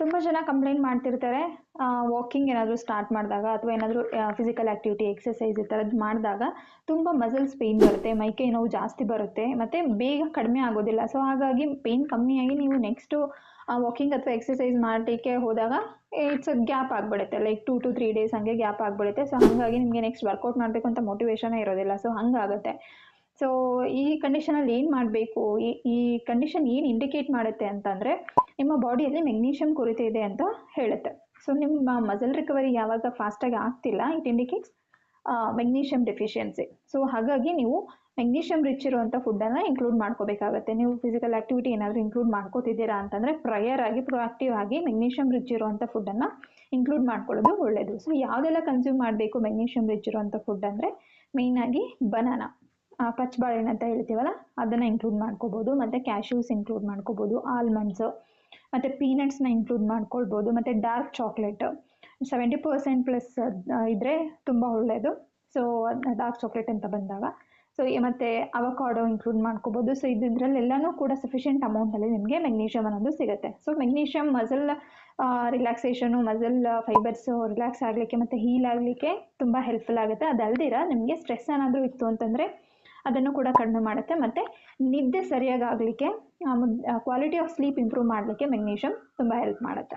ತುಂಬ ಜನ ಕಂಪ್ಲೇಂಟ್ ಮಾಡ್ತಿರ್ತಾರೆ, ವಾಕಿಂಗ್ ಏನಾದರೂ ಸ್ಟಾರ್ಟ್ ಮಾಡಿದಾಗ ಅಥವಾ ಏನಾದರೂ ಫಿಸಿಕಲ್ ಆ್ಯಕ್ಟಿವಿಟಿ ಎಕ್ಸಸೈಸ್ ಈ ಥರದ್ದು ಮಾಡಿದಾಗ ತುಂಬ ಮಸಲ್ಸ್ ಪೇಯ್ನ್ ಬರುತ್ತೆ, ಮೈಕೈ ನೋವು ಜಾಸ್ತಿ ಬರುತ್ತೆ ಮತ್ತು ಬೇಗ ಕಡಿಮೆ ಆಗೋದಿಲ್ಲ. ಸೊ ಹಾಗಾಗಿ ಪೇಯ್ನ್ ಕಮ್ಮಿಯಾಗಿ ನೀವು ನೆಕ್ಸ್ಟು ವಾಕಿಂಗ್ ಅಥವಾ ಎಕ್ಸಸೈಸ್ ಮಾಡಲಿಕ್ಕೆ ಹೋದಾಗ ಇಟ್ಸ್ ಗ್ಯಾಪ್ ಆಗಿಬಿಡುತ್ತೆ, ಲೈಕ್ 2 to 3 ಡೇಸ್ ಹಾಗೆ ಗ್ಯಾಪ್ ಆಗಿಬಿಡುತ್ತೆ. ಸೊ ಹಾಗಾಗಿ ನಿಮಗೆ ನೆಕ್ಸ್ಟ್ ವರ್ಕೌಟ್ ಮಾಡಬೇಕು ಅಂತ ಮೋಟಿವೇಶನೇ ಇರೋದಿಲ್ಲ. ಸೊ ಹಂಗಾಗುತ್ತೆ. ಸೊ ಈ ಕಂಡೀಷನಲ್ಲಿ ಏನು ಮಾಡಬೇಕು, ಈ ಕಂಡೀಷನ್ ಏನು ಇಂಡಿಕೇಟ್ ಮಾಡುತ್ತೆ ಅಂತಂದರೆ ನಿಮ್ಮ ಬಾಡಿಯಲ್ಲಿ ಮೆಗ್ನೀಷಿಯಮ್ ಕೊರತೆ ಇದೆ ಅಂತ ಹೇಳುತ್ತೆ. ಸೊ ನಿಮ್ಮ ಮಸಲ್ ರಿಕವರಿ ಯಾವಾಗ ಫಾಸ್ಟಾಗಿ ಆಗ್ತಿಲ್ಲ, it indicates magnesium deficiency. So ಹಾಗಾಗಿ ನೀವು ಮೆಗ್ನೀಷಿಯಮ್ ರಿಚ್ ಇರುವಂಥ ಫುಡ್ಡನ್ನು ಇನ್ಕ್ಲೂಡ್ ಮಾಡ್ಕೋಬೇಕಾಗತ್ತೆ. ನೀವು ಫಿಸಿಕಲ್ ಆ್ಯಕ್ಟಿವಿಟಿ ಏನಾದರೂ ಇನ್ಕ್ಲೂಡ್ ಮಾಡ್ಕೋತಿದ್ದೀರಾ ಅಂತಂದರೆ ಪ್ರೊಆಕ್ಟಿವ್ ಆಗಿ ಮೆಗ್ನೀಷಿಯಮ್ ರಿಚ್ ಇರುವಂಥ ಫುಡ್ಡನ್ನು ಇನ್ಕ್ಲೂಡ್ ಮಾಡ್ಕೊಳ್ಳೋದು ಒಳ್ಳೆಯದು. ಸೊ ಯಾವುದೆಲ್ಲ ಕನ್ಸ್ಯೂಮ್ ಮಾಡಬೇಕು ಮೆಗ್ನೀಷಿಯಮ್ ರಿಚ್ ಇರುವಂಥ ಫುಡ್ ಅಂದರೆ ಮೇಯ್ನಾಗಿ ಬನಾನಾ, ಪಚ್ಚಬಾಳೆಹಣ್ಣು ಅಂತ ಹೇಳ್ತೀವಲ್ಲ ಅದನ್ನು ಇನ್ಕ್ಲೂಡ್ ಮಾಡ್ಕೋಬೋದು, ಮತ್ತು ಕ್ಯಾಶ್ಯೂಸ್ ಇನ್ಕ್ಲೂಡ್ ಮಾಡ್ಕೋಬೋದು, ಆಲ್ಮಂಡ್ಸು ಮತ್ತು ಪೀನಟ್ಸ್ನ ಇನ್ಕ್ಲೂಡ್ ಮಾಡ್ಕೊಳ್ಬೋದು, ಮತ್ತು ಡಾರ್ಕ್ ಚಾಕ್ಲೇಟ್ 70% ಇದ್ದರೆ ತುಂಬ ಒಳ್ಳೆಯದು. ಸೊ ಡಾರ್ಕ್ ಚಾಕ್ಲೇಟ್ ಅಂತ ಬಂದಾಗ ಮತ್ತು ಅವಕಾಡೋ ಇನ್ಕ್ಲೂಡ್ ಮಾಡ್ಕೋಬೋದು. ಸೊ ಇದರಲ್ಲೆಲ್ಲನೂ ಕೂಡ ಸಫಿಷಿಯೆಂಟ್ ಅಮೌಂಟಲ್ಲಿ ನಿಮಗೆ ಮೆಗ್ನೀಷಿಯಮ್ ಅನ್ನೋದು ಸಿಗುತ್ತೆ. So magnesium muscle relaxation, muscle fibres relax ಆಗಲಿಕ್ಕೆ ಮತ್ತು ಹೀಲ್ ಆಗಲಿಕ್ಕೆ ತುಂಬ ಹೆಲ್ಪ್ಫುಲ್ ಆಗುತ್ತೆ. ಅದಲ್ದಿರ ನಿಮಗೆ ಸ್ಟ್ರೆಸ್ ಏನಾದರೂ ಇತ್ತು ಅಂತಂದರೆ ಅದನ್ನು ಕೂಡ ಕಡಿಮೆ ಮಾಡುತ್ತೆ, ಮತ್ತು ನಿದ್ದೆ ಸರಿಯಾಗಿ ಆಗಲಿಕ್ಕೆ, ಕ್ವಾಲಿಟಿ ಆಫ್ ಸ್ಲೀಪ್ ಇಂಪ್ರೂವ್ ಮಾಡಲಿಕ್ಕೆ ಮೆಗ್ನೀಷಿಯಮ್ ತುಂಬ ಹೆಲ್ಪ್ ಮಾಡುತ್ತೆ.